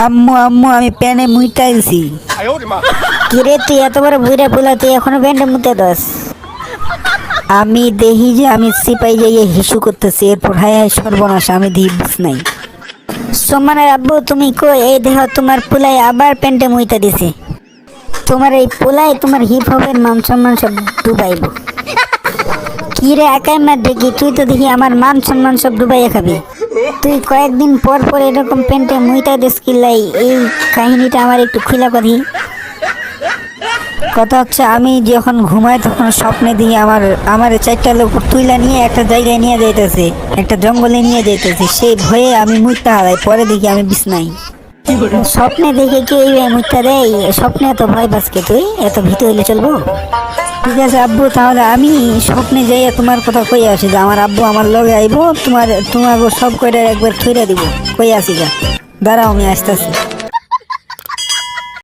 আম্মু আম্মু আমি প্যানে মুইটা দিছি। কিরে তুই এত বড় বুইরা পোলা, তুই এখনো প্যান্টে মুতে দোস? আমি দেখি যে আমি সিপাই যাইয়ে হিসু করতেছি, এরপর হায় হায় সর্বনাশ, আমি দিই বুঝ নাই। সোমানের আব্বু তুমি কই? এই দেখো তোমার পোলাই আবার প্যান্টে মুইতা দিছে। তোমার এই পোলাই তোমার হিপ হপের মান সম্মান সব ডুবাইব। কিরে একাই মার দেখি, তুই তো দেখি আমার মান সম্মান সব ডুবাইয়া খাবি। তুই কয়েকদিন পর পর এরকম প্যান্টে মুইটা দিস কিলাই, এই কাহিনীটা আমার একটু খুলা করি। কথা হচ্ছে আমি যখন ঘুমাই তখন স্বপ্নে দিয়ে আমার 4টা লোক তুইলা নিয়ে একটা জায়গায় নিয়ে যাইতেছে, একটা জঙ্গলে নিয়ে যাইতেছে, সেই ভয়ে আমি মুইতা হারাই, পরে দেখি আমি বিছনাই। স্বপ্নে দেখে কি এই মুইটা দেয়? স্বপ্নে এত ভয় পাসকে তুই? এত ভীত হইলে চলবো? ঠিক আছে আব্বু, তাহলে আমি স্বপ্নে যাইয়া তোমার কথা কই আসি যে আমার আব্বু আমার লগে আইবো, তোমার সব কয়টা একবার থইরা দিব, কই আসি গা, দাঁড়াও আমি আসতেছি।